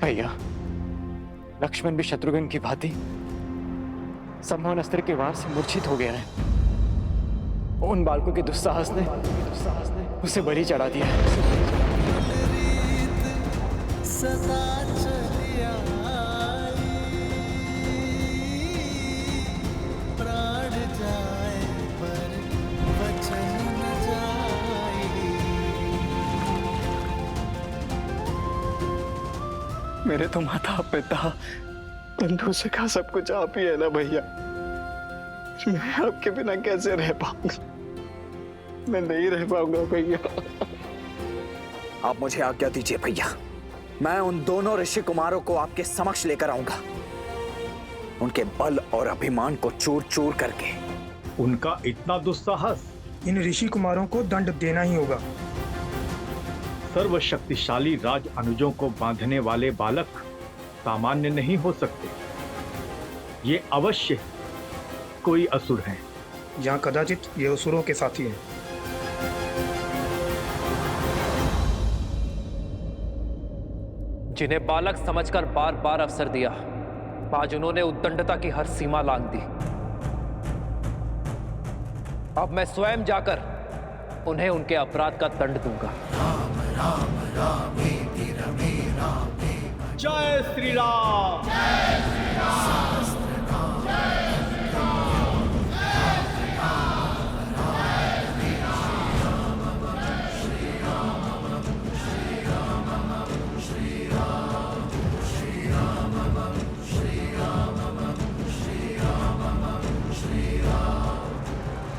भैया, लक्ष्मण भी शत्रुघ्न की भांति सम्मोहन अस्त्र के वार से मूर्छित हो गया है। उन बालकों के दुस्साहस ने उसे बलि चढ़ा दिया है। मेरे तो माता पिता बंधु से का सब कुछ आप ही है ना भैया। मैं आपके बिना कैसे रह पाऊंगा? मैं नहीं रह पाऊंगा भैया। आप मुझे आज्ञा दीजिए भैया, मैं उन दोनों ऋषि कुमारों को आपके समक्ष लेकर आऊंगा। उनके बल और अभिमान को चूर चूर करके। उनका इतना दुस्साहस, इन ऋषि कुमारों को दंड देना ही होगा। सर्वशक्तिशाली राज अनुजों को बांधने वाले बालक सामान्य नहीं हो सकते। ये अवश्य कोई असुर हैं। यहाँ कदाचित ये असुरों के साथी हैं। जिन्हें बालक समझकर बार बार अवसर दिया, आज उन्होंने उद्दंडता की हर सीमा लांघ दी। अब मैं स्वयं जाकर उन्हें उनके अपराध का दंड दूंगा। जय श्री राम।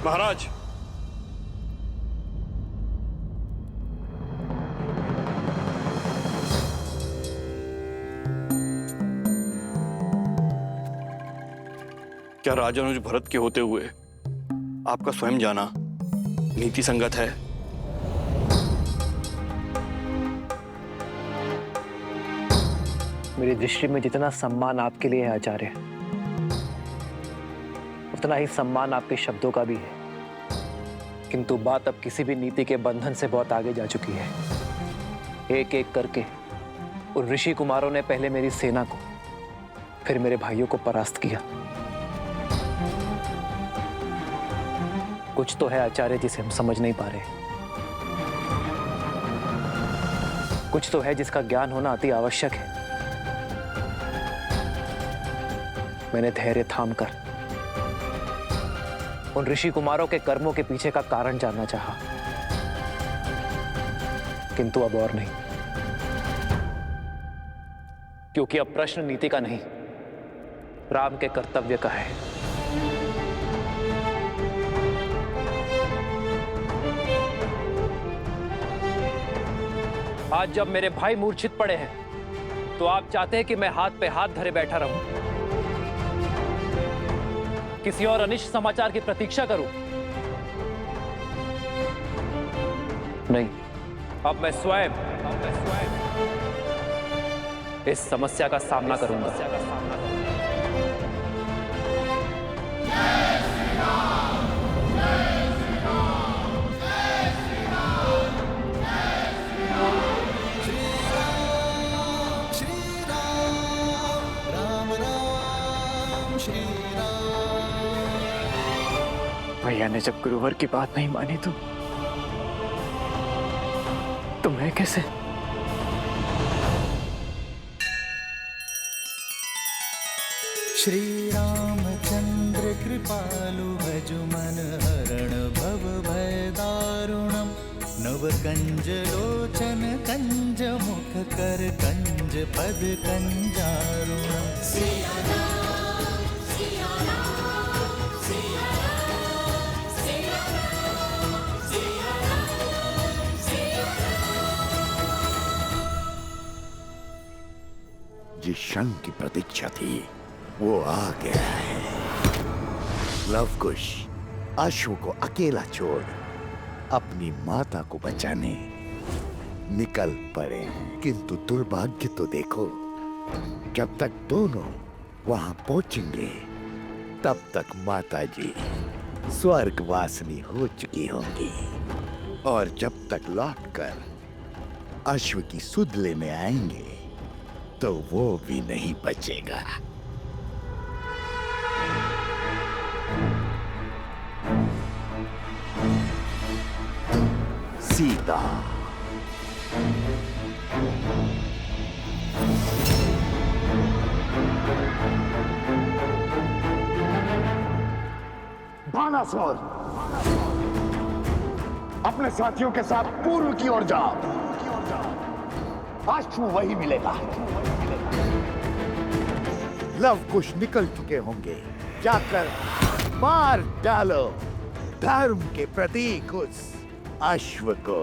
महाराज, क्या राजानुज भरत के होते हुए आपका स्वयं जाना नीति संगत है? मेरी दृष्टि में जितना सम्मान आपके लिए है आचार्य, उतना ही सम्मान आपके शब्दों का भी है। किंतु बात अब किसी भी नीति के बंधन से बहुत आगे जा चुकी है। एक एक करके उन ऋषि कुमारों ने पहले मेरी सेना को, फिर मेरे भाइयों को परास्त किया। कुछ तो है आचार्य जिसे हम समझ नहीं पा रहे। कुछ तो है जिसका ज्ञान होना अति आवश्यक है। मैंने धैर्य थाम कर उन ऋषि कुमारों के कर्मों के पीछे का कारण जानना चाहा, किंतु अब और नहीं, क्योंकि अब प्रश्न नीति का नहीं, राम के कर्तव्य का है। आज जब मेरे भाई मूर्छित पड़े हैं, तो आप चाहते हैं कि मैं हाथ पे हाथ धरे बैठा रहूं, किसी और अनिष्ट समाचार की प्रतीक्षा करूं? नहीं, अब मैं स्वयं इस समस्या का सामना करूंगा। भैया ने जब गुरुवर की बात नहीं मानी तो मैं कैसे? श्री रामचंद्र कृपालु भजु मन हरण भव भय दारुणम नव कंज लोचन कंज मुख कर कंज पद कंजारुणम। जिस क्षण की प्रतीक्षा थी वो आ गया है। लवकुश अश्व को अकेला छोड़ अपनी माता को बचाने निकल पड़े, किंतु दुर्भाग्य तो देखो, जब तक दोनों वहां पहुंचेंगे तब तक माता जी स्वर्गवासिनी हो चुकी होंगी, और जब तक लौटकर अश्व की सुध लेने आएंगे तो वो भी नहीं बचेगा। सीता। बानासुर, अपने साथियों के साथ पूर्व की ओर जाओ। अश्व वही मिलेगा। लव कुश निकल चुके होंगे, जाकर मार डालो धर्म के प्रतीक उस अश्व को।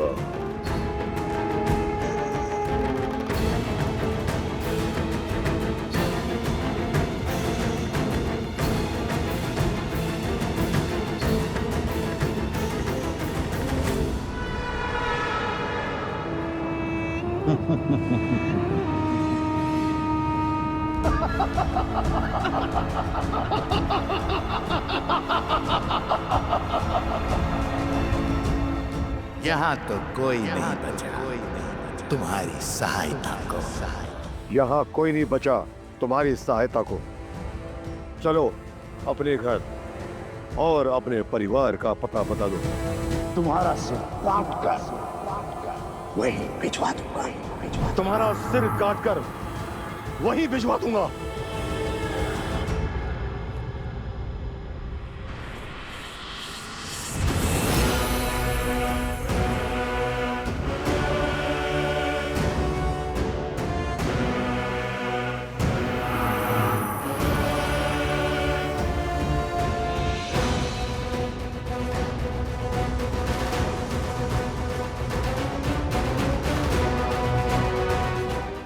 यहाँ तो कोई नहीं बचा तुम्हारी सहायता को। यहाँ कोई नहीं बचा तुम्हारी सहायता को। चलो अपने घर और अपने परिवार का पता बता दो। तुम्हारा सिर काट कर वही भिजवा दूंगा। तुम्हारा सिर काट कर वही भिजवा दूंगा।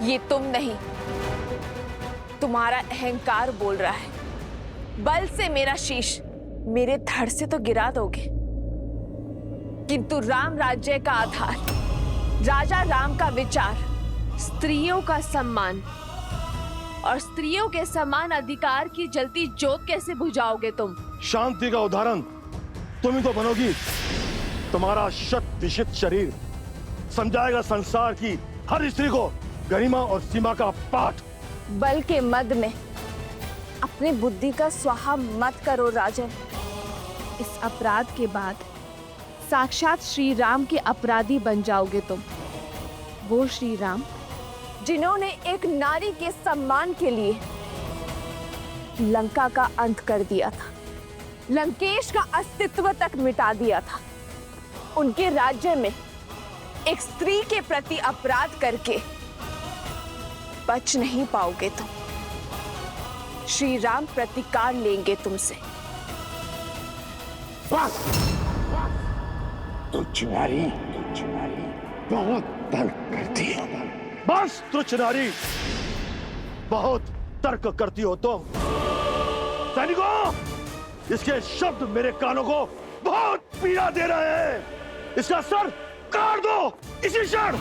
ये तुम नहीं, तुम्हारा अहंकार बोल रहा है। बल से मेरा शीश मेरे धड़ से तो गिरा दोगे, किंतु राम राज्य का आधार, राजा राम का विचार, स्त्रियों का सम्मान और स्त्रियों के समान अधिकार की जलती ज्योत कैसे बुझाओगे तुम? शांति का उदाहरण तुम ही तो बनोगी। तुम्हारा शत विशित शरीर समझाएगा संसार की हर स्त्री को गरिमा और सीमा का पाठ। बल के मद में अपनी बुद्धि का स्वाहा मत करो राजन। इस अपराध के बाद साक्षात श्री राम के अपराधी बन जाओगे तुम। वो श्री राम जिन्होंने एक नारी के सम्मान के लिए लंका का अंत कर दिया था, लंकेश का अस्तित्व तक मिटा दिया था। उनके राज्य में एक स्त्री के प्रति अपराध करके बच नहीं पाओगे तुम। श्री राम प्रतिकार लेंगे तुमसे। बस तुच्छ नारी बहुत तर्क करती है। बस तुच्छ नारी बहुत तर्क करती हो तुम। सैनिकों, इसके शब्द मेरे कानों को बहुत पीड़ा दे रहे हैं। इसका सर काट दो इसी क्षण।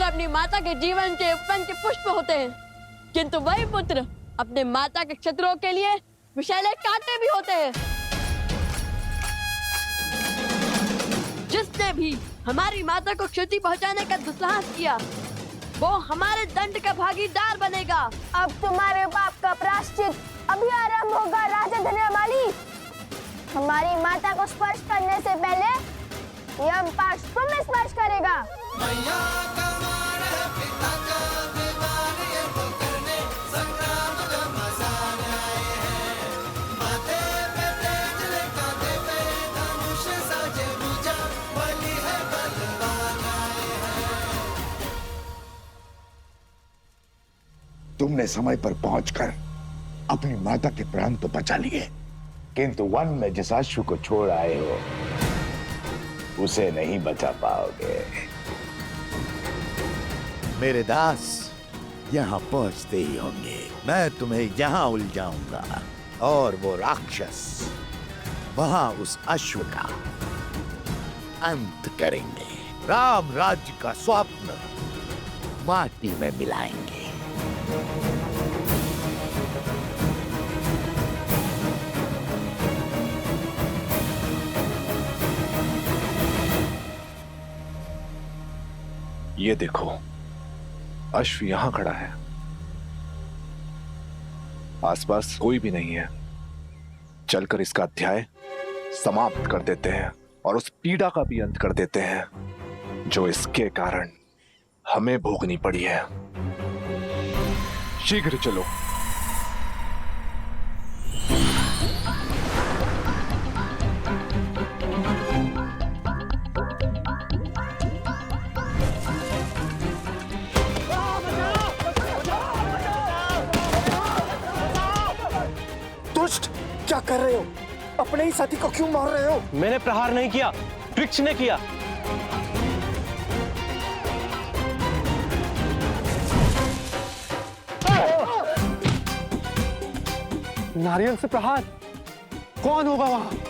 पुत्र अपनी माता के जीवन के उपवन के पुष्प होते हैं, किंतु वही पुत्र अपने माता के शत्रुओं के लिए विषैले कांटे भी होते हैं। जिसने भी हमारी माता को क्षति पहुंचाने का दुस्साहस किया, वो हमारे दंड का भागीदार बनेगा। अब तुम्हारे पाप का प्रायश्चित अभी आरंभ होगा राजा धन्यमाली। हमारी माता को स्पर्श करने से पहले यमपाश तुम्हें स्पर्श करेगा। तुमने समय पर पहुंचकर अपनी माता के प्राण तो बचा लिए, किंतु वन में जिस अश्व को छोड़ आए हो उसे नहीं बचा पाओगे। मेरे दास यहाँ पहुंचते ही होंगे। मैं तुम्हें यहाँ उलझाऊंगा और वो राक्षस वहां उस अश्व का अंत करेंगे। राम राज्य का स्वप्न माटी में मिलाएंगे। ये देखो, अश्व यहां खड़ा है, आसपास कोई भी नहीं है। चलकर इसका अध्याय समाप्त कर देते हैं और उस पीड़ा का भी अंत कर देते हैं जो इसके कारण हमें भोगनी पड़ी है। शीघ्र चलो। दुष्ट, क्या कर रहे हो? अपने ही साथी को क्यों मार रहे हो? मैंने प्रहार नहीं किया, वृक्ष ने किया। नारियल से प्रहार? कौन होगा वहां?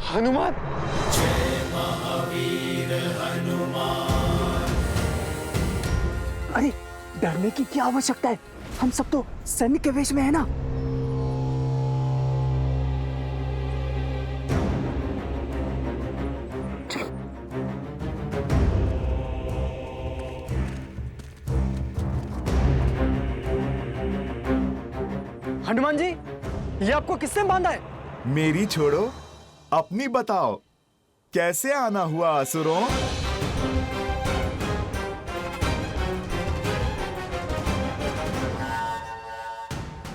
हनुमान! जय महावीर हनुमान। अरे डरने की क्या आवश्यकता है? हम सब तो सैनिक के वेश में है ना। हनुमान जी, ये आपको किसने बांधा है? मेरी छोड़ो, अपनी बताओ, कैसे आना हुआ असुरों?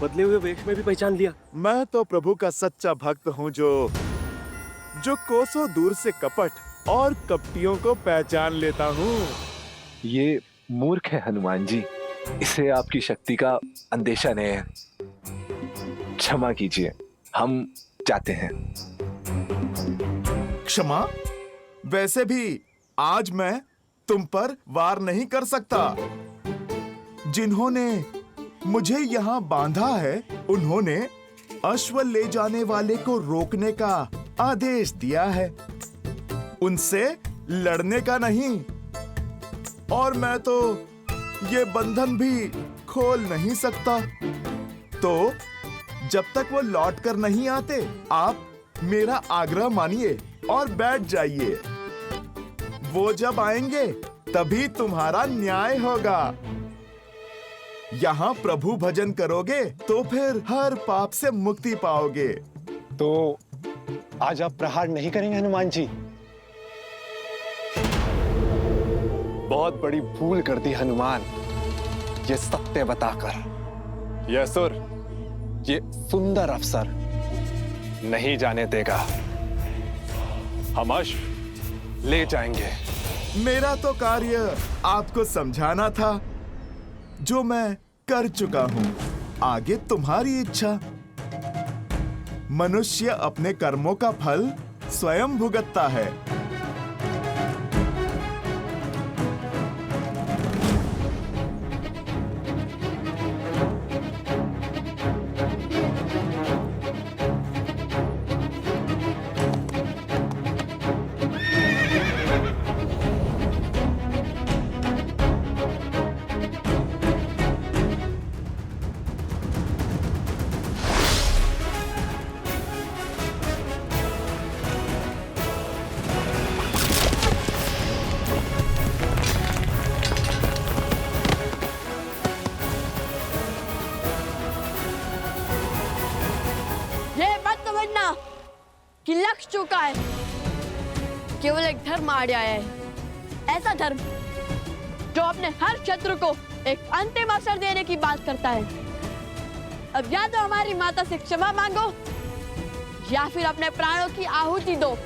बदले हुए वेश में भी पहचान लिया। मैं तो प्रभु का सच्चा भक्त हूँ जो कोसों दूर से कपट और कपटियों को पहचान लेता हूँ। ये मूर्ख है हनुमान जी, इसे आपकी शक्ति का अंदेशा नहीं है। क्षमा कीजिए, हम जाते हैं। क्षमा? वैसे भी आज मैं तुम पर वार नहीं कर सकता। जिन्होंने मुझे यहाँ बांधा है, उन्होंने अश्व ले जाने वाले को रोकने का आदेश दिया है, उनसे लड़ने का नहीं। और मैं तो ये बंधन भी खोल नहीं सकता। तो जब तक वो लौट कर नहीं आते, आप मेरा आग्रह मानिए और बैठ जाइए। वो जब आएंगे तभी तुम्हारा न्याय होगा। यहाँ प्रभु भजन करोगे तो फिर हर पाप से मुक्ति पाओगे। तो आज आप प्रहार नहीं करेंगे हनुमान जी? बहुत बड़ी भूल कर दी हनुमान, ये सत्य बताकर। ये असुर, ये सुंदर अफसर नहीं जाने देगा। हम अश्व ले जाएंगे। मेरा तो कार्य आपको समझाना था, जो मैं कर चुका हूं। आगे तुम्हारी इच्छा। मनुष्य अपने कर्मों का फल स्वयं भुगतता है। कि लक्ष्य चुका है, केवल एक धर्म आड़े आया है, ऐसा धर्म जो अपने हर शत्रु को एक अंतिम अवसर देने की बात करता है। अब या तो हमारी माता से क्षमा मांगो या फिर अपने प्राणों की आहुति दो।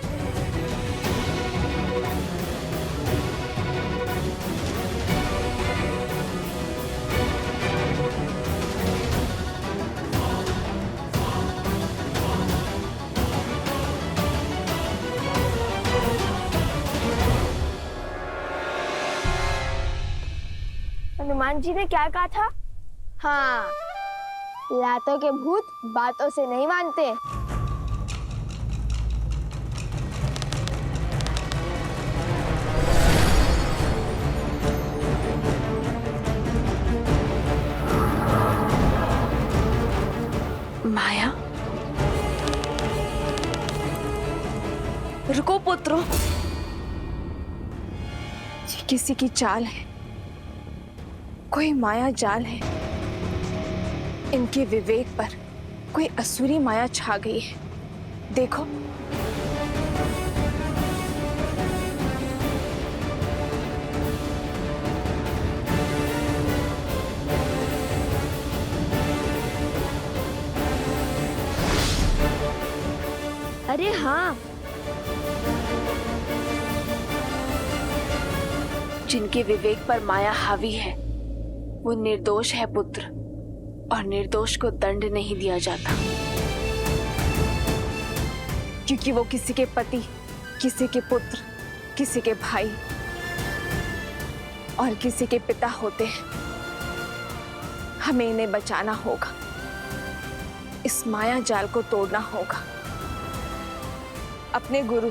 हनुमान जी ने क्या कहा था? हाँ, लातों के भूत बातों से नहीं मानते। माया, रुको पुत्रों, ये किसी की चाल है, कोई माया जाल है। इनके विवेक पर कोई असुरी माया छा गई है। देखो, अरे हाँ, जिनके विवेक पर माया हावी है वो निर्दोष है पुत्र, और निर्दोष को दंड नहीं दिया जाता, क्योंकि वो किसी के पति, किसी के पुत्र, किसी के भाई और किसी के पिता होते हैं। हमें इन्हें बचाना होगा, इस माया जाल को तोड़ना होगा। अपने गुरु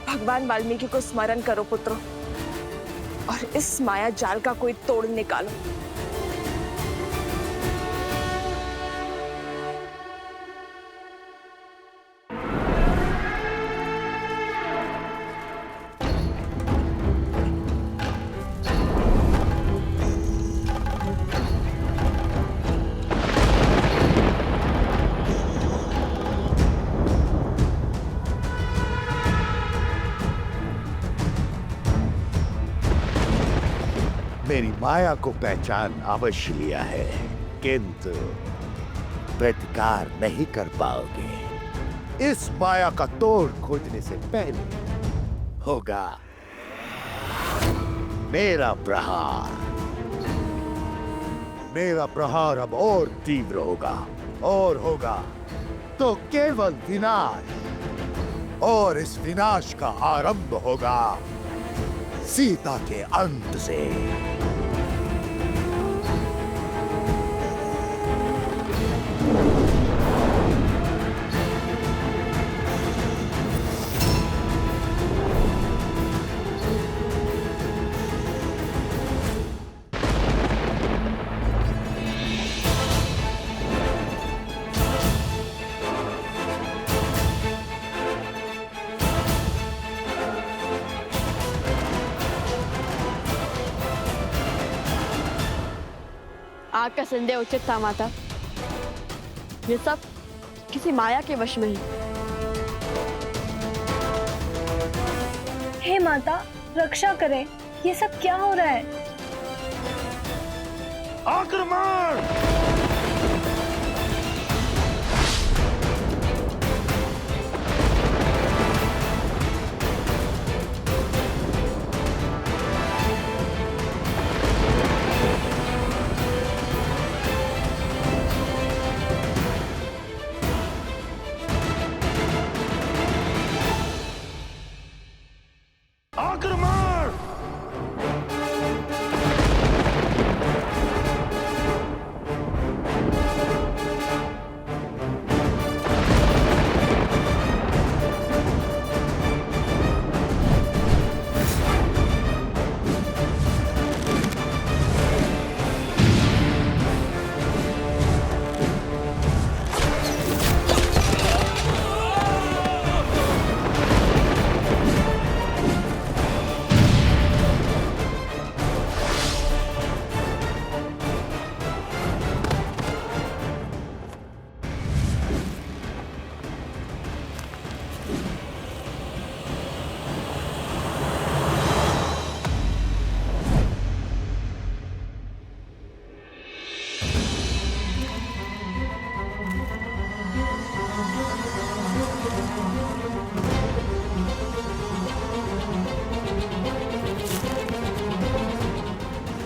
भगवान वाल्मीकि को स्मरण करो पुत्रों, और इस माया जाल का कोई तोड़ निकालो। मेरी माया को पहचान अवश्य लिया है, किंतु प्रतिकार नहीं कर पाओगे। इस माया का तोड़ खोजने से पहले होगा मेरा प्रहार। मेरा प्रहार अब और तीव्र होगा, और होगा तो केवल विनाश, और इस विनाश का आरंभ होगा सीता के अंत से। आग का संदेह उचित था माता, ये सब किसी माया के वश में है। हे माता, रक्षा करें, ये सब क्या हो रहा है? आक्रमण!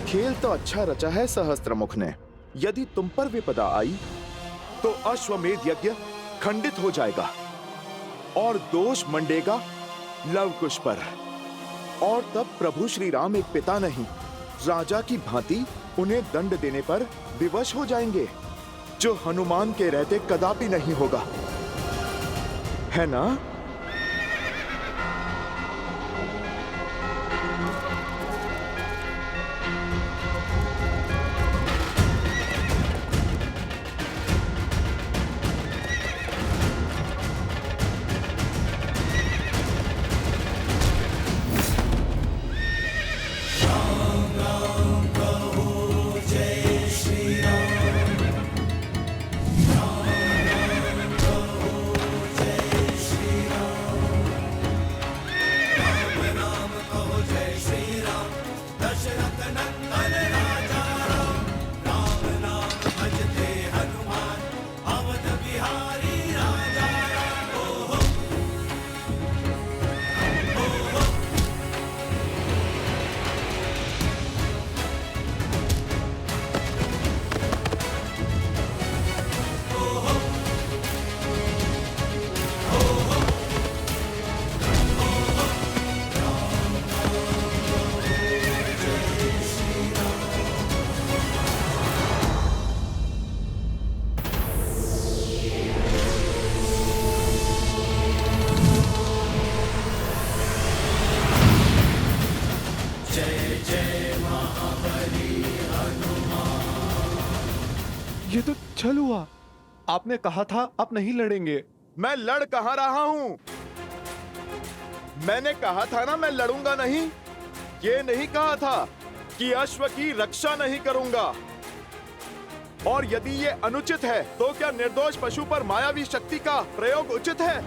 खेल तो अच्छा रचा है सहस्त्रमुख ने। यदि तुम पर विपदा आई तो अश्वमेध यज्ञ खंडित हो जाएगा और दोष मंडेगा लवकुश पर। और तब प्रभु श्री राम एक पिता नहीं, राजा की भांति उन्हें दंड देने पर विवश हो जाएंगे, जो हनुमान के रहते कदापि नहीं होगा, है ना? ये तो छल हुआ। आपने कहा था आप नहीं लड़ेंगे। मैं लड़ कहाँ रहा हूं? मैंने कहा था ना मैं लड़ूंगा नहीं। ये नहीं कहा था कि अश्व की रक्षा नहीं करूंगा। और यदि ये अनुचित है तो क्या निर्दोष पशु पर मायावी शक्ति का प्रयोग उचित है?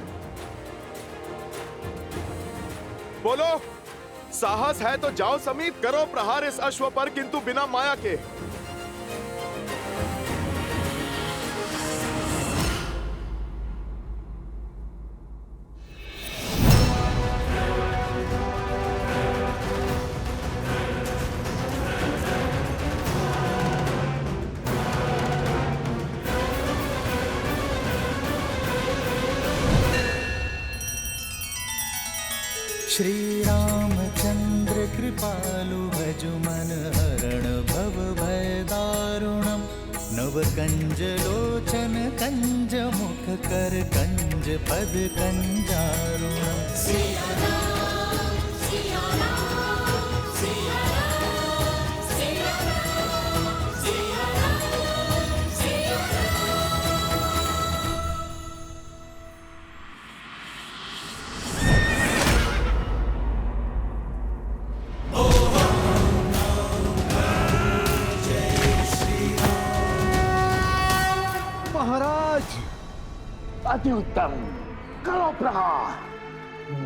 बोलो, साहस है तो जाओ समीप, करो प्रहार इस अश्व पर, किंतु बिना माया के। श्री रामचंद्र कृपालु भजु मन हरण भव भय दारुणम। नव कंज लोचन कंज मुख कर कंज पद कंजारुणम। सिया राम, सिया राम, सिया राम, सिया राम, सिया राम, सिया महाराज, अति उत्तम, करो प्रहार,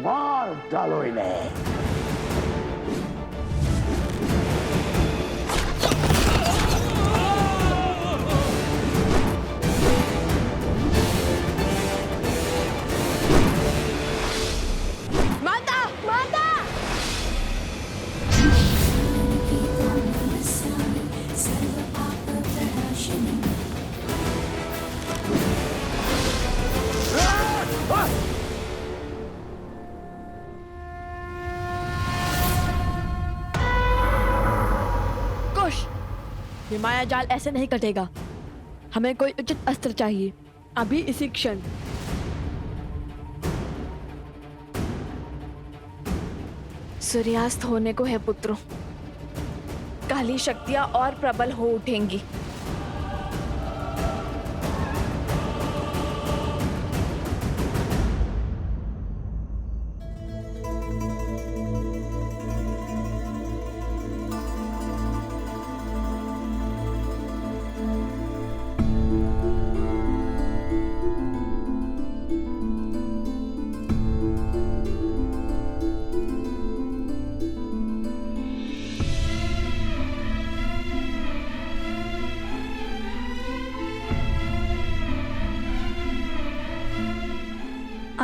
मार डालो इन्हें। माता, माता! कुश, ये माया जाल ऐसे नहीं कटेगा। हमें कोई उचित अस्त्र चाहिए, अभी इसी क्षण। सूर्यास्त होने को है पुत्रों, काली शक्तियां और प्रबल हो उठेंगी।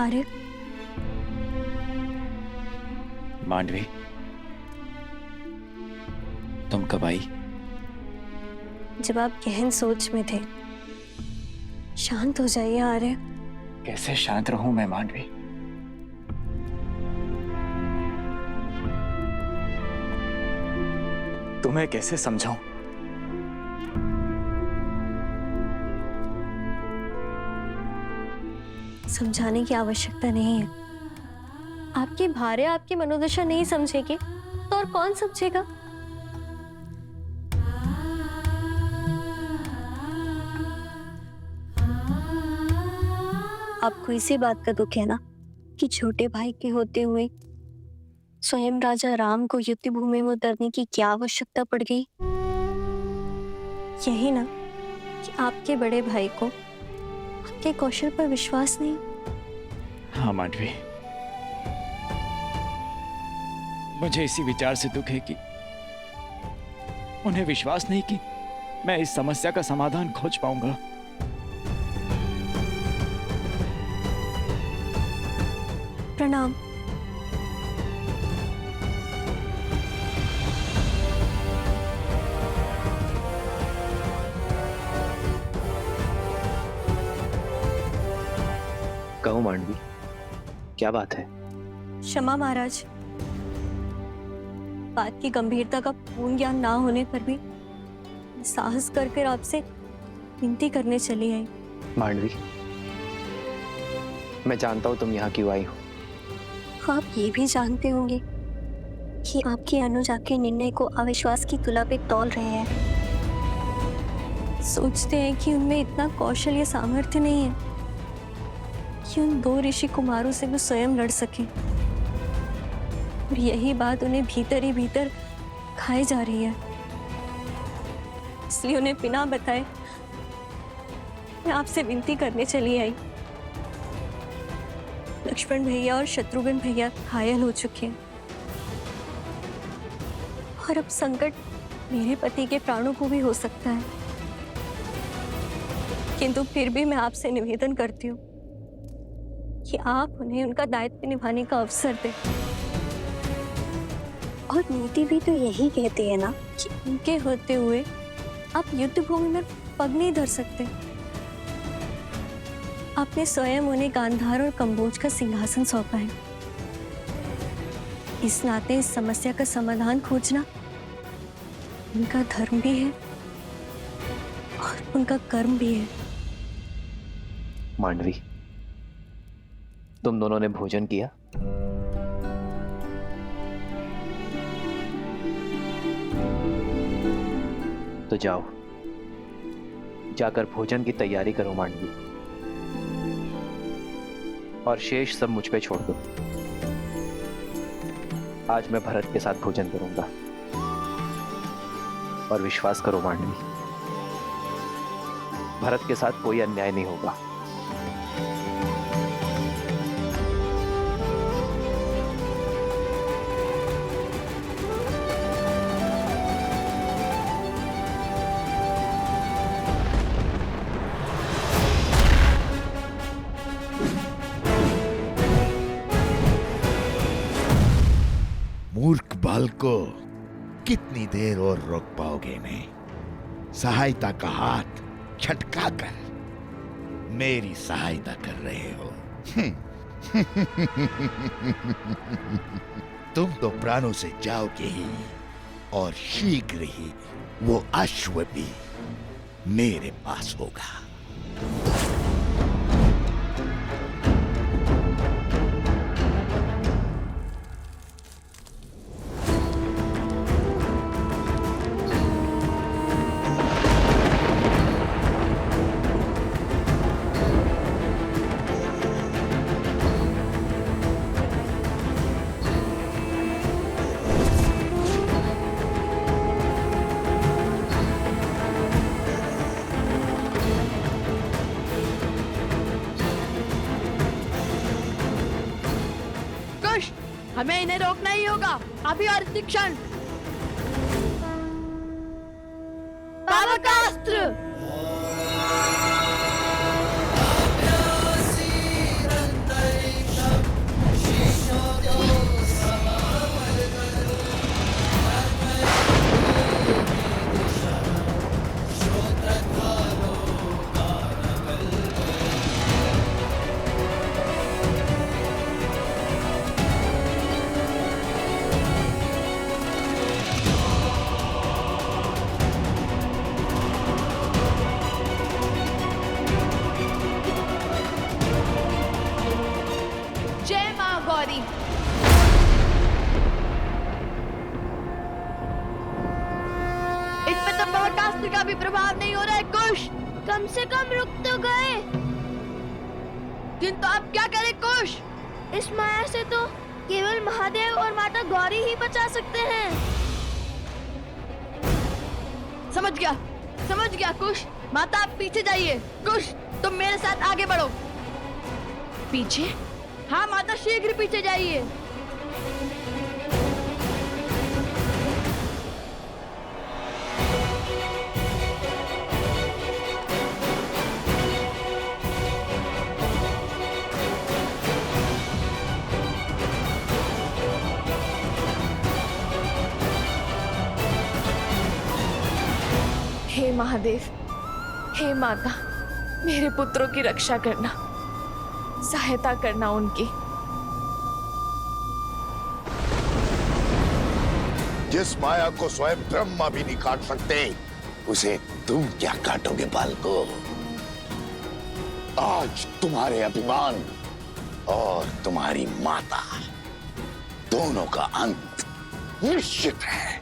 आर्य, मांडवी, तुम कब आई? जब आप गहन सोच में थे। शांत हो जाइए आर्य। कैसे शांत रहूं मैं मांडवी? तुम्हें कैसे समझाऊं? समझाने की आवश्यकता नहीं है। आपकी भार्य आपकी मनोदशा नहीं समझेगी तो और कौन समझेगा? आपको इसी बात का दुख है ना कि छोटे भाई के होते हुए स्वयं राजा राम को युद्ध भूमि में उतरने की क्या आवश्यकता पड़ गई? यही ना कि आपके बड़े भाई को आपके कौशल पर विश्वास नहीं। हाँ मांडवी, मुझे इसी विचार से दुख है कि उन्हें विश्वास नहीं कि मैं इस समस्या का समाधान खोज पाऊंगा। प्रणाम। कहो मांडवी, क्या बात है? क्षमा महाराज, बात की गंभीरता का पूर्ण ज्ञान ना होने पर भी साहस कर आपसे विनती करने चली आई। मांडवी, मैं जानता हूं तुम यहाँ क्यों आई हो। आप ये भी जानते होंगे कि आपकी अनुज आपके निर्णय को अविश्वास की तुला पे तौल रहे हैं। सोचते हैं कि उनमें इतना कौशल या सामर्थ्य नहीं है कि उन 2 ऋषि कुमारों से वो स्वयं लड़ सके, और यही बात उन्हें भीतर ही भीतर खाई जा रही है। इसलिए उन्हें बिना बताए मैं आपसे विनती करने चली आई। लक्ष्मण भैया और शत्रुघ्न भैया घायल हो चुके हैं और अब संकट मेरे पति के प्राणों को भी हो सकता है, किंतु फिर भी मैं आपसे निवेदन करती हूँ कि आप उन्हें उनका दायित्व निभाने का अवसर दें। और नीति भी तो यही कहती है ना कि उनके होते हुए आप युद्ध भूमि में पग नहीं धर सकते। आपने स्वयं उन्हें गांधार और कंबोज का सिंहासन सौंपा है। इस नाते इस समस्या का समाधान खोजना उनका धर्म भी है और उनका कर्म भी है। मांडवी, तुम दोनों ने भोजन किया? तो जाओ, जाकर भोजन की तैयारी करो मांडवी, और शेष सब मुझ पे छोड़ दो। आज मैं भरत के साथ भोजन करूंगा, और विश्वास करो मांडवी, भरत के साथ कोई अन्याय नहीं होगा। मूर्ख बालको, कितनी देर और रोक पाओगे इन्हें? सहायता का हाथ छटका कर मेरी सहायता कर रहे हो। तुम तो प्राणों से जाओगे ही, और शीघ्र ही वो अश्व भी मेरे पास होगा। हमें इन्हें रोकना ही होगा, अभी और इसी क्षण। पावकास्त्र! जय मां गौरी। इसमें तो ब्रह्मास्त्र का भी प्रभाव नहीं हो रहा है कुश। कम से कम रुक तो गए। किंतु अब क्या करें कुश? इस माया से तो केवल महादेव और माता गौरी ही बचा सकते हैं। समझ गया कुश। माता आप पीछे जाइए। कुश तुम मेरे साथ आगे बढ़ो। पीछे? हाँ माता शीघ्र पीछे जाइए। हे महादेव, हे माता, मेरे पुत्रों की रक्षा करना, सहायता करना उनकी। जिस माया को स्वयं ब्रह्मा भी नहीं काट सकते, उसे तुम क्या काटोगे बालको? आज तुम्हारे अभिमान और तुम्हारी माता दोनों का अंत निश्चित है।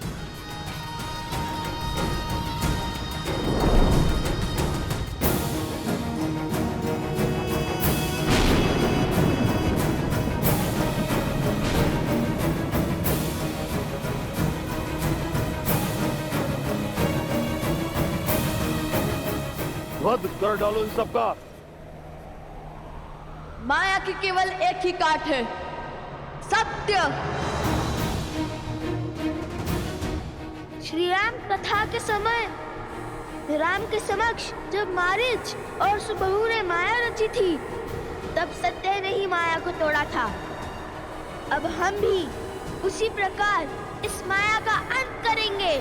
वध कर डालो इन सबका। माया की केवल एक ही काट है, सत्य। श्री राम कथा के समय राम के समक्ष जब मारीच और सुबहू ने माया रची थी, तब सत्य ने ही माया को तोड़ा था। अब हम भी उसी प्रकार इस माया का अंत करेंगे।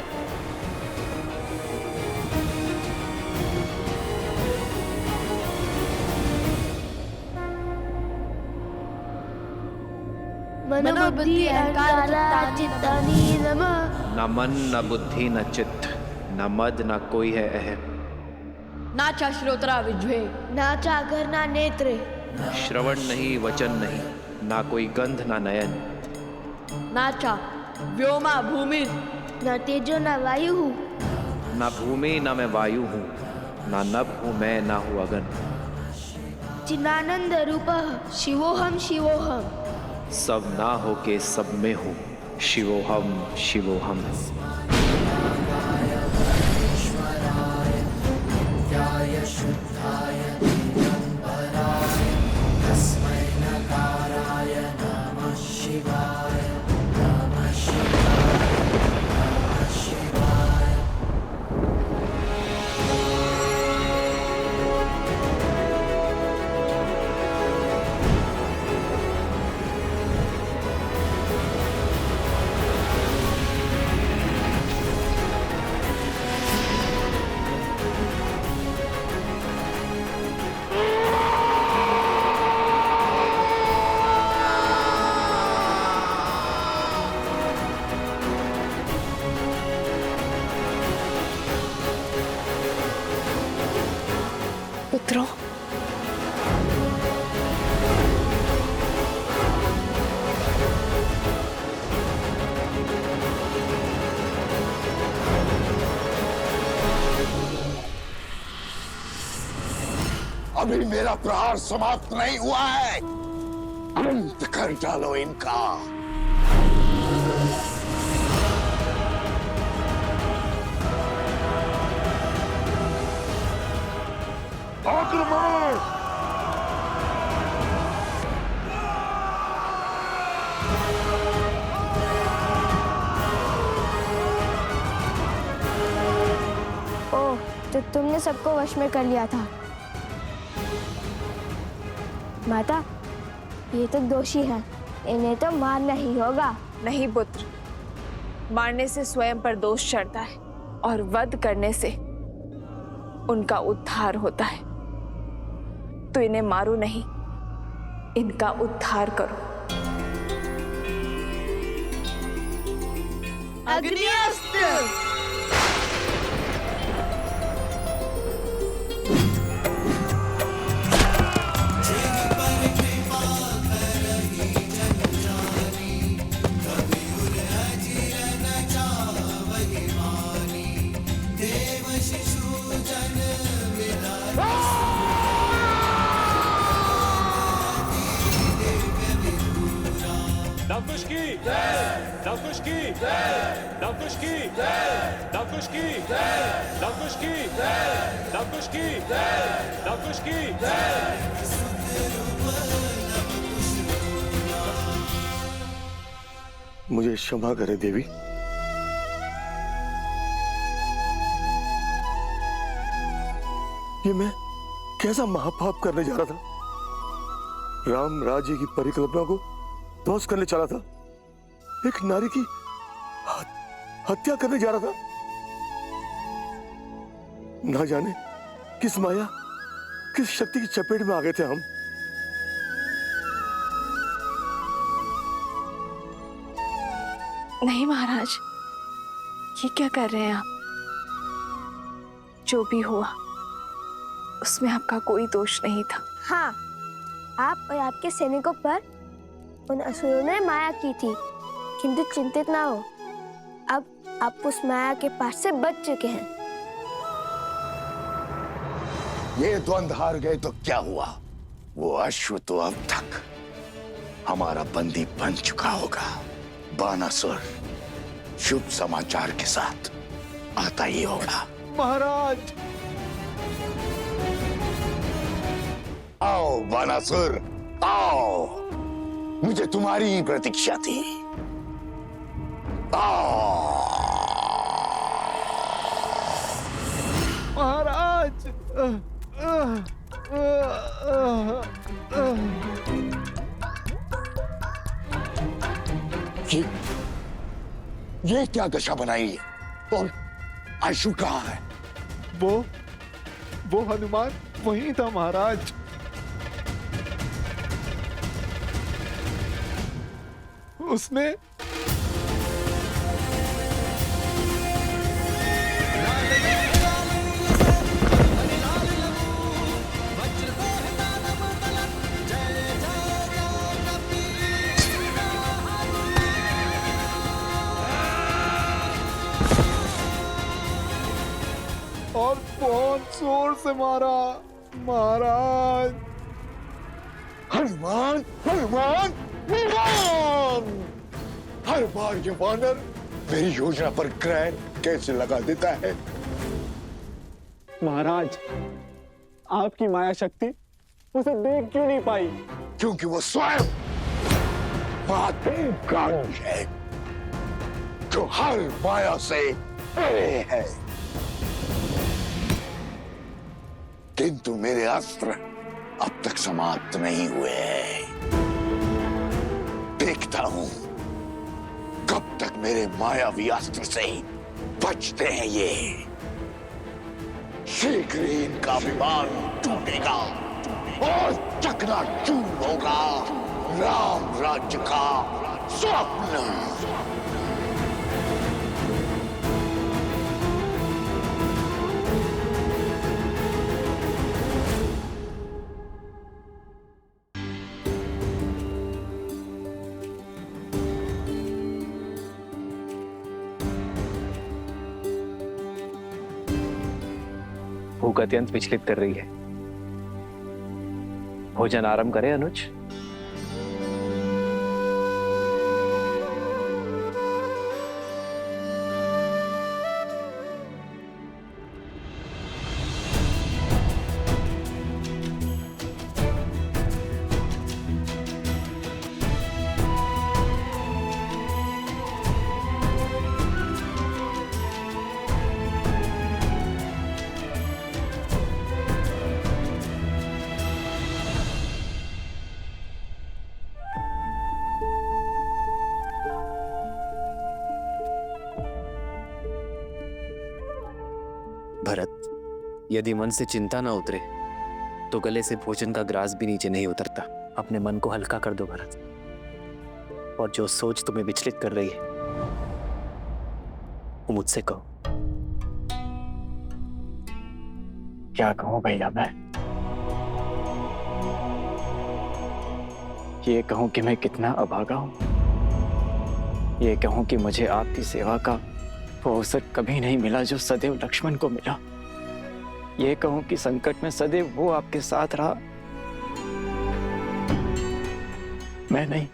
मनोबुद्धि अहंकार चित्तानि नमः। न मन न बुद्धि न चित्त, न मद न कोई है अहम। नाचा श्रोत्रा विज्वे, नाचा करना नेत्र, श्रवण नहीं वचन नहीं, ना कोई गंध ना नयन। नाचा व्योमा भूमि, न तेजो न वायु, ना भूमि ना मैं वायु हूँ, ना नभ हूँ मैं, ना हूँ अगन। चिदानंद रूपः शिवोहम शिवोहम, सब ना हो के सब में हूँ, शिवोहम शिवोहम। पुत्रों, अभी मेरा प्रहार समाप्त नहीं हुआ है। अंत कर डालो इनका। आक्रमण! ओह, तो तुमने सबको वश में कर लिया था। माता, ये तो दोषी है, इन्हें तो मारना ही होगा। नहीं पुत्र, मारने से स्वयं पर दोष चढ़ता है और वध करने से उनका उद्धार होता है। तो इन्हें मारो नहीं, इनका उद्धार करो। अग्निअस्त्र। जिन पर कृपा कर रही लवकुश की जय, लवकुश की जय, लवकुश की जय, लवकुश की जय, लवकुश की जय, लवकुश की जय, लवकुश की जय। मुझे क्षमा करे देवी। ये मैं कैसा महापाप करने जा रहा था। राम राज्य की परिकल्पना को ध्वस्त करने चला था। एक नारी की हत्या करने जा रहा था। ना जाने किस माया, किस शक्ति की चपेट में आ गए थे हम। नहीं महाराज, ये क्या कर रहे हैं आप? जो भी हुआ उसमें आपका कोई दोष नहीं था। हाँ, आप और आपके सैनिकों पर उन असुरों ने माया की थी, किंतु चिंतित ना हो, अब आप उस माया के पास से बच चुके हैं। ये द्वंद्व हार गए तो क्या हुआ? वो अश्व तो अब तक हमारा बंदी बन चुका होगा। बानासुर शुभ समाचार के साथ आता ही होगा। महाराज, आओ बानासुर, आओ, मुझे तुम्हारी ही प्रतीक्षा थी। आओ महाराज। ये क्या दशा बनाई है? और आशु कहाँ है? वो हनुमान वहीं था महाराज। उसने और बहुत जोर से मारा महाराज। हनुमान, हनुमान, हनुमान! हर बार ये वानर मेरी योजना पर ग्रहण कैसे लगा देता है? महाराज, आपकी माया शक्ति उसे देख क्यों नहीं पाई? क्योंकि वो स्वयं महादेव है, जो हर माया से परे है। किंतु मेरे अस्त्र अब तक समाप्त नहीं हुए हैं। देखता हूं कब तक मेरे मायावी अस्त्र से बचते हैं ये। शीघ्र ही इनका अभिमान टूटेगा और चकनाचूर होगा राम राज्य का स्वप्न। भूख अत्यंत विचलित कर रही है। भोजन आरंभ करें अनुज। भरत, यदि मन से चिंता ना उतरे तो गले से भोजन का ग्रास भी नीचे नहीं उतरता। अपने मन को हल्का कर दो भरत, और जो सोच तुम्हें विचलित कर रही है वो मुझसे कहो। क्या कहूं भैया मैं? ये कहूं कि मैं कितना अभागा हूं। ये कहूं कि मुझे आपकी सेवा का वो अवसर कभी नहीं मिला जो सदैव लक्ष्मण को मिला। ये कहूं कि संकट में सदैव वो आपके साथ रहा, मैं नहीं।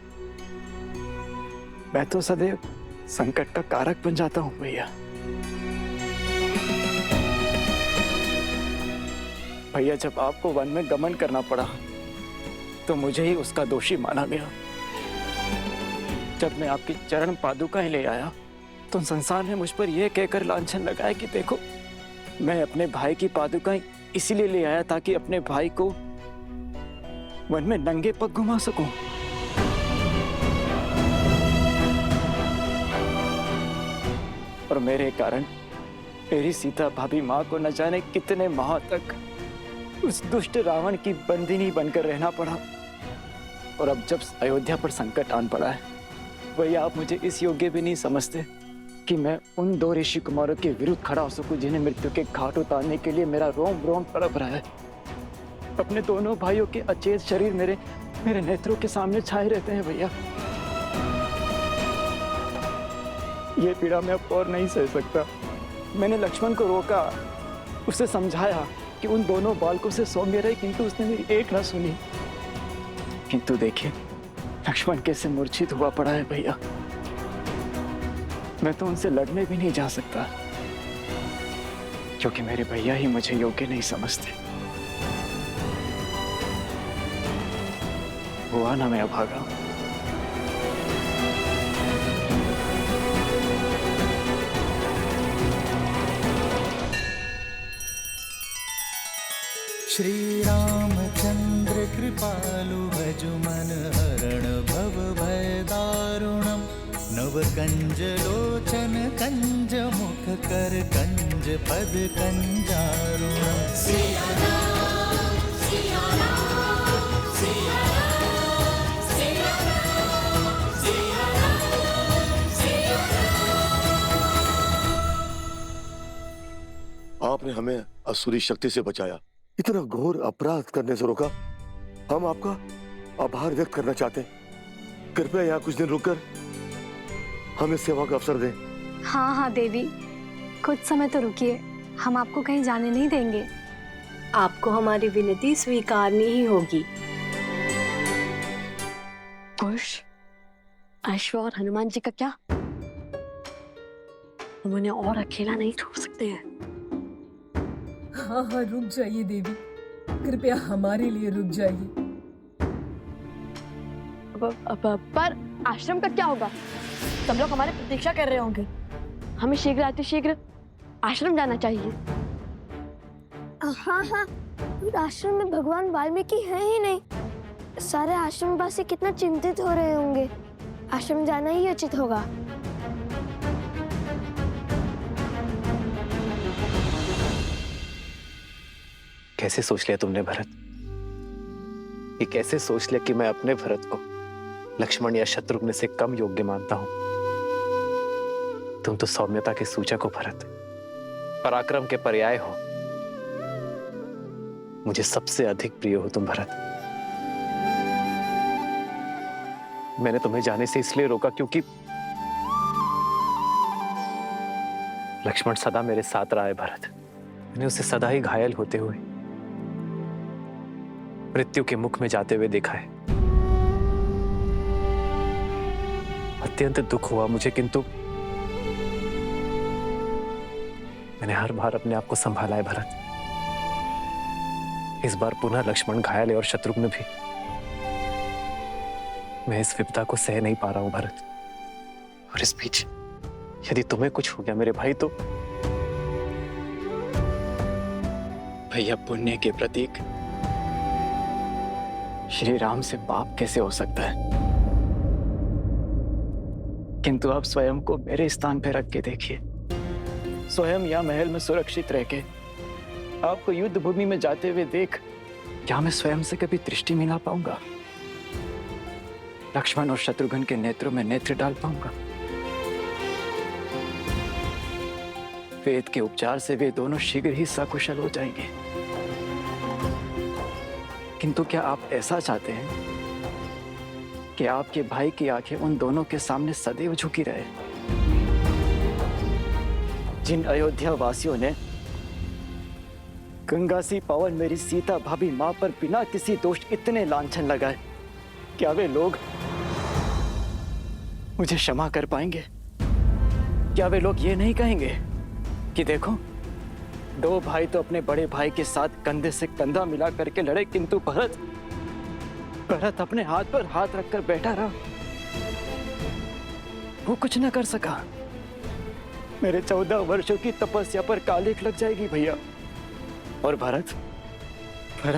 मैं तो सदैव संकट का कारक बन जाता हूं भैया। भैया, जब आपको वन में गमन करना पड़ा तो मुझे ही उसका दोषी माना गया। जब मैं आपकी चरण पादुकाएं ले आया तो संसार ने मुझ पर यह कहकर लांछन लगाया कि देखो, मैं अपने भाई की पादुकाएं इसीलिए ले आया ताकि अपने भाई को वन में नंगे पग घुमा सकूं। और मेरे कारण मेरी सीता भाभी माँ को न जाने कितने माह तक उस दुष्ट रावण की बंदिनी बनकर रहना पड़ा। और अब जब अयोध्या पर संकट आन पड़ा है, वही आप मुझे इस योग्य भी नहीं समझते कि मैं उन 2 ऋषि कुमारों के विरुद्ध खड़ा हो सकूं जिन्हें मृत्यु के घाट उतारने के लिए मेरा रोम रोम तड़प रहा है। अपने दोनों भाइयों के अचेत शरीर मेरे नेत्रों के सामने छाए रहते हैं भैया। ये पीड़ा मैं अब और नहीं सह सकता। मैंने लक्ष्मण को रोका, उसे समझाया कि उन दोनों बालकों से सौम्य रहे, किंतु उसने मेरी एक न सुनी। किंतु देखिए, लक्ष्मण कैसे मूर्छित हुआ पड़ा है भैया। मैं तो उनसे लड़ने भी नहीं जा सकता क्योंकि मेरे भैया ही मुझे योग्य नहीं समझते। हुआ ना मैं अभागा। श्री रामचंद्र कृपालु भजु मन हरण भव भय दारुणम नव कंज लोचन कंज मुख कर कंज पद कंजारुणम। सिया राम, सिया राम, सिया राम, सिया राम, सिया राम, सिया राम। आपने हमें असुरी शक्ति से बचाया, इतना घोर अपराध करने से रोका। हम आपका आभार व्यक्त करना चाहते हैं। कृपया यहाँ कुछ दिन रुककर हमें सेवा का अवसर दें। हाँ देवी, कुछ समय तो रुकिए, हम आपको कहीं जाने नहीं देंगे। आपको हमारी विनती स्वीकारनी ही होगी। कुश, अश्व और हनुमान जी का क्या? हम उन्हें और अकेला नहीं छोड़ सकते हैं। हाँ, रुक जाइए देवी, कृपया हमारे लिए रुक जाइए। पर आश्रम का क्या होगा? सब लोग हमारी प्रतीक्षा कर रहे होंगे। हमें शीघ्र अतिशीघ्र आश्रम जाना चाहिए। हाँ, आश्रम में भगवान वाल्मीकि है ही नहीं। सारे आश्रमवासी कितना चिंतित हो रहे होंगे। आश्रम जाना ही उचित होगा। कैसे सोच लिया तुमने भरत? ये कैसे सोच लिया कि मैं अपने भरत को लक्ष्मण या शत्रुघ्न से कम योग्य मानता हूं? तुम तो सौम्यता के सूचक हो भरत, पराक्रम के पर्याय हो। मुझे सबसे अधिक प्रिय हो तुम भरत। मैंने तुम्हें जाने से इसलिए रोका क्योंकि लक्ष्मण सदा मेरे साथ रहा है भरत। मैंने उसे सदा ही घायल होते हुए, मृत्यु के मुख में जाते हुए देखा है। अत्यंत दुख हुआ मुझे, किंतु मैंने हर बार अपने आप को संभाला है भरत। इस बार पुनः लक्ष्मण घायल है और शत्रुघ्न भी। मैं इस विपदा को सह नहीं पा रहा हूं भरत। और इस बीच यदि तुम्हें कुछ हो गया मेरे भाई तो भैया, पुण्य के प्रतीक श्री राम से पाप कैसे हो सकता है? किंतु आप स्वयं को मेरे स्थान पर रख के देखिए। स्वयं या महल में सुरक्षित रह के आपको युद्ध भूमि में जाते हुए देख, क्या मैं स्वयं से कभी दृष्टि मिला पाऊंगा? लक्ष्मण और शत्रुघ्न के नेत्रों में नेत्र डाल पाऊंगा? वेद के उपचार से वे दोनों शीघ्र ही सकुशल हो जाएंगे। किंतु क्या आप ऐसा चाहते हैं कि आपके भाई की आंखें उन दोनों के सामने सदैव झुकी रहे? जिन अयोध्या वासियों ने गंगा सी पावन मेरी सीता भाभी मां पर बिना किसी दोष इतने लांछन लगाए, क्या वे लोग मुझे क्षमा कर पाएंगे? क्या वे लोग ये नहीं कहेंगे कि देखो, दो भाई तो अपने बड़े भाई के साथ कंधे से कंधा मिला करके लड़े, किंतु भरत अपने हाथ पर हाथ रखकर बैठा रहा, वो कुछ न कर सका। मेरे 14 वर्षों की तपस्या पर कालिख लग जाएगी भैया। और भरत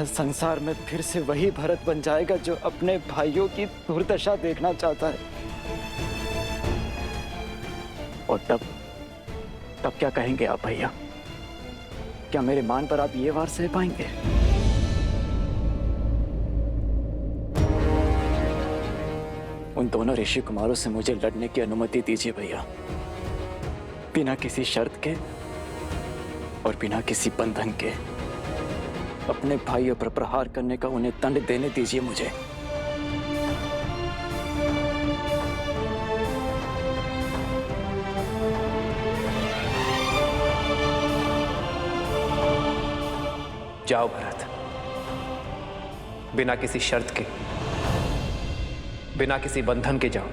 संसार में फिर से वही भरत बन जाएगा जो अपने भाइयों की दुर्दशा देखना चाहता है। और तब क्या कहेंगे आप भैया? क्या मेरे मान पर आप ये वार सह पाएंगे? उन दोनों ऋषि कुमारों से मुझे लड़ने की अनुमति दीजिए भैया, बिना किसी शर्त के और बिना किसी बंधन के। अपने भाइयों पर प्रहार करने का उन्हें दंड देने दीजिए मुझे। जाओ भरत, बिना किसी शर्त के, बिना किसी बंधन के जाओ,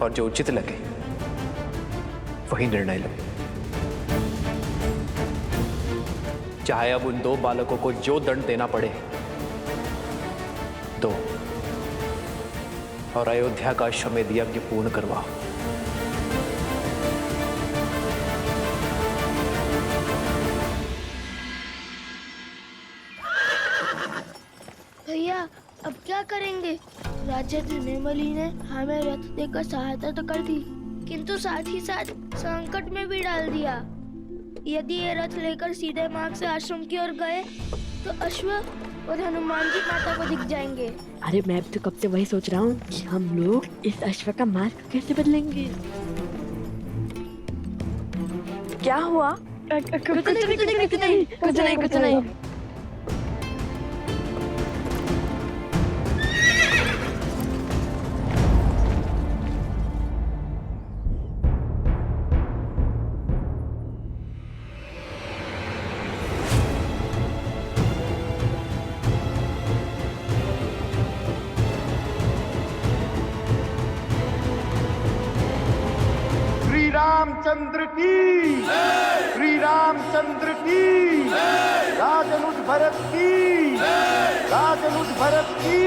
और जो उचित लगे वही निर्णय लो। चाहे अब उन दो बालकों को जो दंड देना पड़े दो, और अयोध्या का अश्वमेध यज्ञ पूर्ण करवाओ। भैया अब क्या करेंगे? राजा धनेमली ने हमें रथ देकर सहायता तो कर दी, किंतु साथ ही साथ संकट में भी डाल दिया। यदि ये रथ लेकर सीधे मार्ग से आश्रम की ओर गए तो अश्व और हनुमान जी माता को दिख जाएंगे। अरे मैं तो कब से वही सोच रहा हूँ कि हम लोग इस अश्व का मार्ग कैसे बदलेंगे। क्या हुआ? कुछ नहीं। रामचंद्र की, श्री रामचंद्र की, राजनुज भरत की, राजनुज भरत की।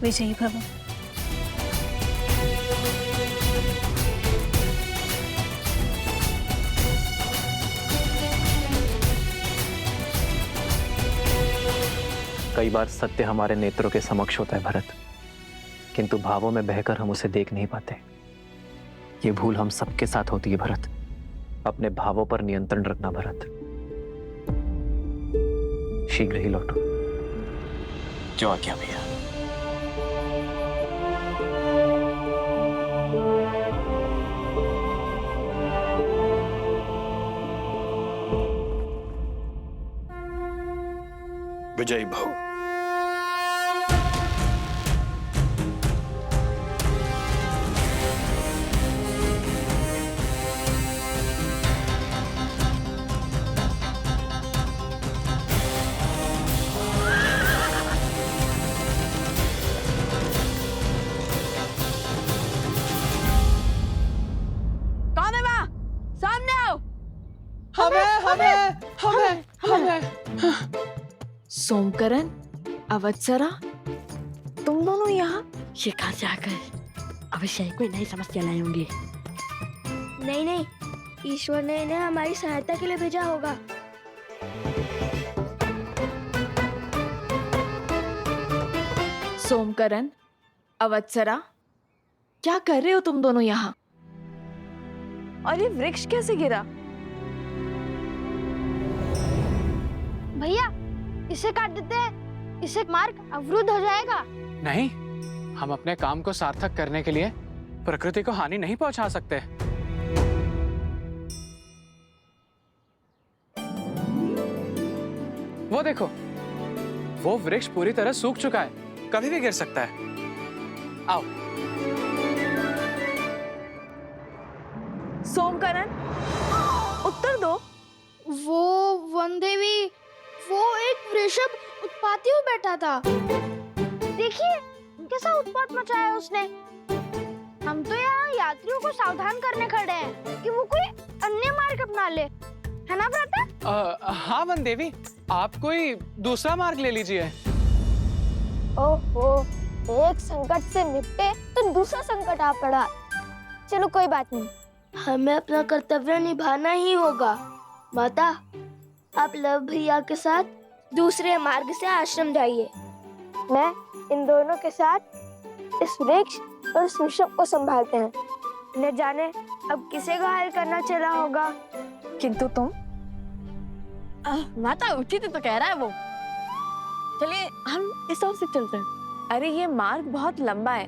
विजयी भव। कई बार सत्य हमारे नेत्रों के समक्ष होता है भरत, किंतु भावों में बहकर हम उसे देख नहीं पाते। ये भूल हम सबके साथ होती है भरत। अपने भावों पर नियंत्रण रखना भरत। शीघ्र ही लौटो। जो आज्ञा भैया। विजयी भव। कौन है वहाँ? सामने आओ। हमें सोमकरण, अवत्सरा, तुम दोनों यहाँ? ये घर जाकर अभिषेक में नई समस्या लाए होंगे। नहीं, ईश्वर ने इन्हें हमारी सहायता के लिए भेजा होगा। सोमकरण, अवत्सरा, क्या कर रहे हो तुम दोनों यहाँ? और ये वृक्ष कैसे गिरा? भैया इसे काट देते हैं, इससे मार्ग अवरुद्ध हो जाएगा। नहीं, हम अपने काम को सार्थक करने के लिए प्रकृति को हानि नहीं पहुंचा सकते। वो देखो, वो वृक्ष पूरी तरह सूख चुका है, कभी भी गिर सकता है। आओ। सोमकरण, उत्तर दो। वो वन देवी, वो एक वृषभ उत्पाती हो बैठा था। देखिए कैसा उत्पात मचाया उसने। हम तो यहाँ यात्रियों को सावधान करने खड़े हैं कि वो कोई अन्य मार्ग अपना ले, है ना भ्राता? हाँ वन देवी, आप कोई दूसरा मार्ग ले लीजिए। ओहो, एक संकट से निपटे तो दूसरा संकट आ पड़ा। चलो कोई बात नहीं, हमें अपना कर्तव्य निभाना ही होगा। माता, आप लव भैया के साथ दूसरे मार्ग से आश्रम जाइए। मैं इन दोनों के साथ इस वृक्ष और इस वृषभ को संभालते हैं। न जाने अब किसे घायल करना चला होगा। किंतु तुम? माता उचित तो कह रहा है वो। चलिए हम इस ओर से चलते हैं। अरे ये मार्ग बहुत लंबा है,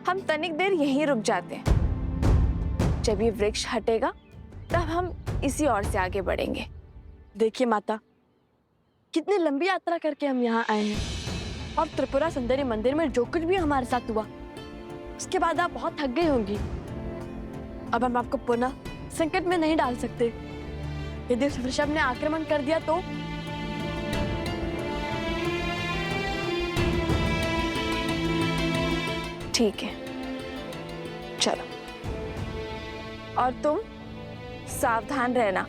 हम तनिक देर यहीं रुक जाते हैं। जब ये वृक्ष हटेगा तब हम इसी ओर से आगे बढ़ेंगे। देखिए माता, कितनी लंबी यात्रा करके हम यहाँ आए हैं और त्रिपुरा सुंदरी मंदिर में जो कुछ भी हमारे साथ हुआ उसके बाद आप बहुत थक गई होंगी। अब हम आपको पुनः संकट में नहीं डाल सकते। यदि उस वृषभ ने आक्रमण कर दिया तो? ठीक है, चलो। और तुम सावधान रहना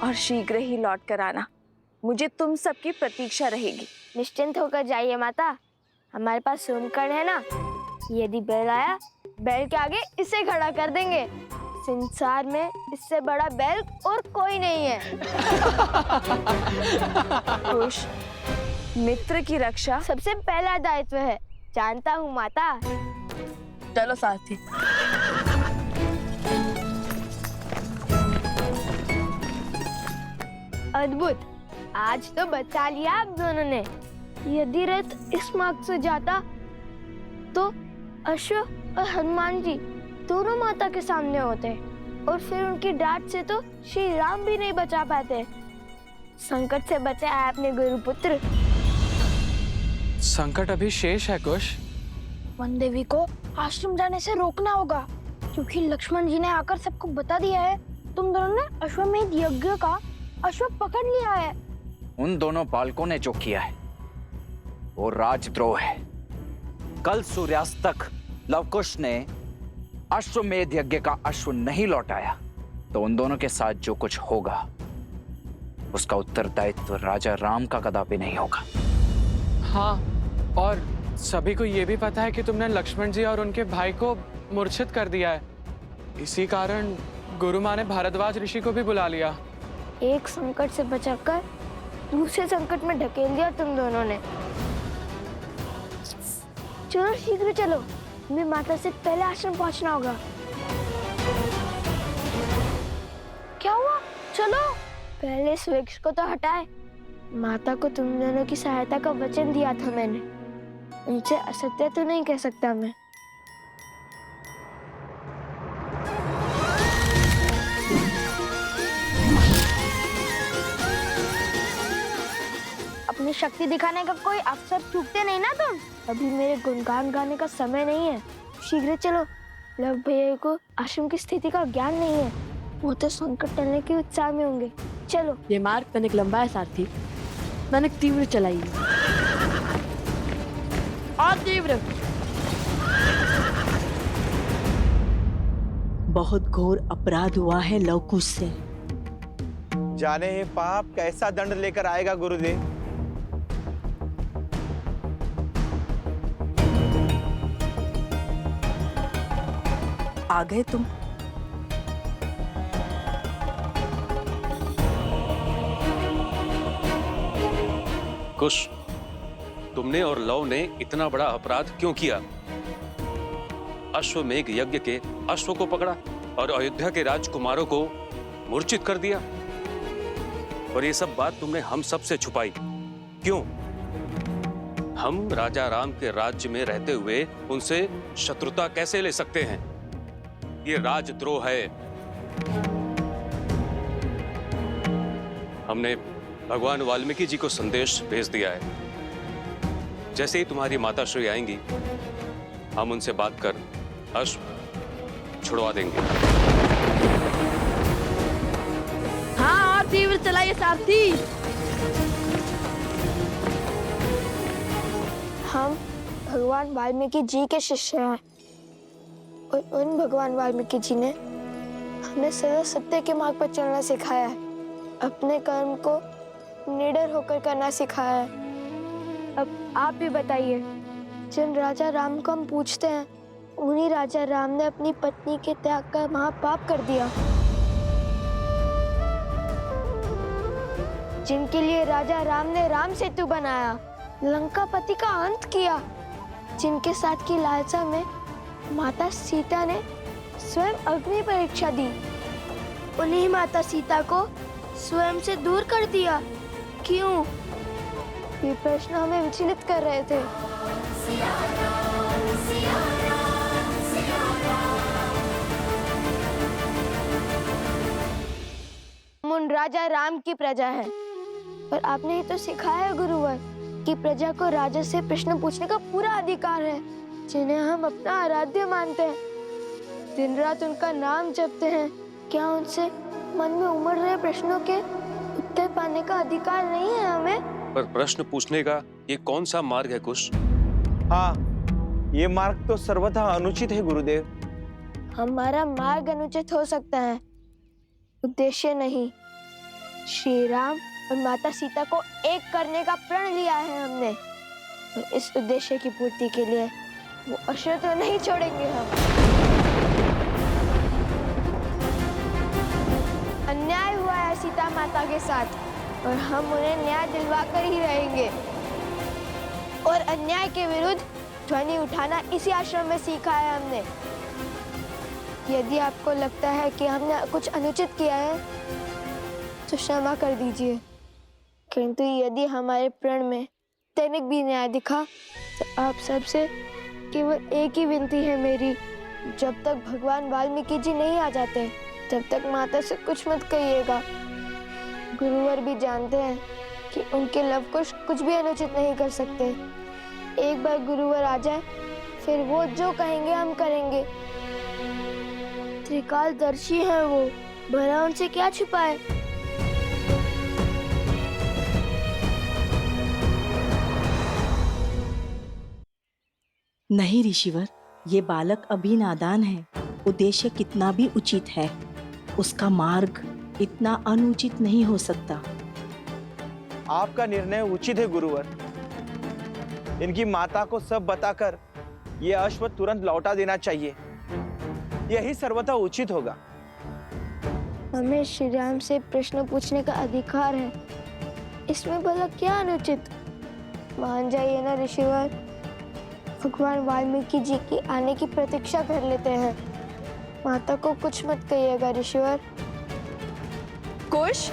और शीघ्र ही लौट कर आना। मुझे तुम सबकी प्रतीक्षा रहेगी। निश्चिंत होकर जाइए माता, हमारे पास सोमकर्ण है ना। यदि बैल आया, बैल के आगे इसे खड़ा कर देंगे। संसार में इससे बड़ा बैल और कोई नहीं है। खुश, मित्र की रक्षा सबसे पहला दायित्व है, जानता हूँ माता। चलो साथी। अद्भुत, आज तो बचा लिया आप दोनों ने। यदि रथ इस मार्ग से जाता तो अश्व और हनुमान जी दोनों माता के सामने होते और फिर उनकी डांट से तो श्री राम भी नहीं बचा पाते। संकट से बचा है अपने गुरुपुत्र। संकट अभी शेष है कुश। वन देवी को आश्रम जाने से रोकना होगा, क्योंकि लक्ष्मण जी ने आकर सबको बता दिया है तुम दोनों ने अश्वमेध यज्ञ का अश्व पकड़ लिया है। उन दोनों बालकों ने जो किया है वो राजद्रोह है। कल सूर्यास्त तक लवकुश ने अश्वमेध यज्ञ का अश्व नहीं लौटाया तो उन दोनों के साथ जो कुछ होगा उसका उत्तरदायित्व राजा राम का कदापि नहीं होगा। हाँ, और सभी को ये भी पता है कि तुमने लक्ष्मण जी और उनके भाई को मूर्छित कर दिया है। इसी कारण गुरु माँ ने भारद्वाज ऋषि को भी बुला लिया। एक संकट से बचाकर दूसरे संकट में ढकेल दिया तुम दोनों ने। चलो शीघ्र चलो, हमें माता से पहले आश्रम पहुंचना होगा। क्या हुआ? चलो पहले इस वृक्ष को तो हटाए। माता को तुम दोनों की सहायता का वचन दिया था मैंने, उनसे असत्य तो नहीं कह सकता मैं। अपनी शक्ति दिखाने का कोई अवसर चूकते नहीं ना तुम। अभी मेरे गुणगान गाने का समय नहीं है, शीघ्र चलो। लव भैया को आश्रम की स्थिति का ज्ञान नहीं है, वो तो संकट टलने के उत्साह में होंगे। चलो। ये मार्ग तनिक लंबा है सारथी, तनिक तीव्र चलाइए। और तीव्र। बहुत घोर अपराध हुआ है लवकुश से। जाने ही पाप कैसा दंड लेकर आएगा गुरुदेव। आ गए तुम। कुश, तुमने और लव ने इतना बड़ा अपराध क्यों किया? अश्वमेघ यज्ञ के अश्व को पकड़ा और अयोध्या के राजकुमारों को मूर्छित कर दिया, और ये सब बात तुमने हम सब से छुपाई क्यों? हम राजा राम के राज्य में रहते हुए उनसे शत्रुता कैसे ले सकते हैं? ये राजद्रोह है। हमने भगवान वाल्मीकि जी को संदेश भेज दिया है। जैसे ही तुम्हारी माता श्री आएंगी, हम उनसे बात कर अश्व छुड़वा देंगे। चलाइए सारथी। हम भगवान वाल्मीकि जी के शिष्य हैं और उन भगवान वाल्मीकि जी ने हमें सदा सत्य के मार्ग पर चलना सिखाया है, अपने कर्म को निडर होकर करना सिखाया है। अब आप भी बताइए, जिन राजा राम को हम पूछते हैं उन्हीं राजा राम ने अपनी पत्नी के त्याग का महापाप कर दिया। जिनके लिए राजा राम ने राम सेतु बनाया, लंकापति का अंत किया, जिनके साथ की लालसा में माता सीता ने स्वयं अग्नि परीक्षा दी, उन्हीं माता सीता को स्वयं से दूर कर दिया। क्यों? ये प्रश्न हमें विचलित कर रहे थे। हम उन राजा राम की प्रजा है, पर आपने ही तो सिखाया है गुरुवर कि प्रजा को राजा से प्रश्न पूछने का पूरा अधिकार है, जिन्हें हम अपना आराध्य मानते हैं, दिन रात उनका नाम जपते हैं। क्या उनसे मन में उमड़ रहे प्रश्नों के उत्तर पाने का अधिकार नहीं है हमें? पर प्रश्न पूछने का ये कौन सा मार्ग है कुश? हाँ, ये मार्ग तो सर्वथा अनुचित है गुरुदेव। हमारा मार्ग अनुचित हो सकता है, उद्देश्य नहीं। श्री राम और माता सीता को एक करने का प्रण लिया है हमने, और इस उद्देश्य की पूर्ति के लिए वो अस्त्र तो नहीं छोड़ेंगे हम। अन्याय हुआ है सीता माता के साथ और हम उन्हें न्याय दिलवा कर ही रहेंगे। और अन्याय के विरुद्ध ध्वनि उठाना इसी आश्रम में सीखा है हमने। यदि आपको लगता है कि हमने कुछ अनुचित किया है तो क्षमा कर दीजिए, किंतु यदि हमारे प्रण में तनिक भी न्याय दिखा तो आप सबसे केवल एक ही विनती है मेरी, जब तक भगवान वाल्मीकि जी नहीं आ जाते तब तक माता से कुछ मत कहिएगा। गुरुवर भी जानते हैं कि उनके लवकुश कुछ भी अनुचित नहीं कर सकते। एक बार गुरुवर आ जाए फिर वो जो कहेंगे हम करेंगे। त्रिकालदर्शी हैं वो, भला उनसे क्या छुपाए। नहीं ऋषिवर, ये बालक अभी नादान है। उद्देश्य कितना भी उचित है, उसका मार्ग इतना अनुचित नहीं हो सकता। आपका निर्णय उचित है गुरुवर। इनकी माता को सब बताकर ये अश्व तुरंत लौटा देना चाहिए, यही सर्वथा उचित होगा। हमें श्री राम से प्रश्न पूछने का अधिकार है, इसमें भला क्या अनुचित। मान जाइए ना ऋषिवर, भगवान वाल्मीकि जी की आने की प्रतीक्षा कर लेते हैं। माता को कुछ मत कहिएगा ऋषिवर। कुश,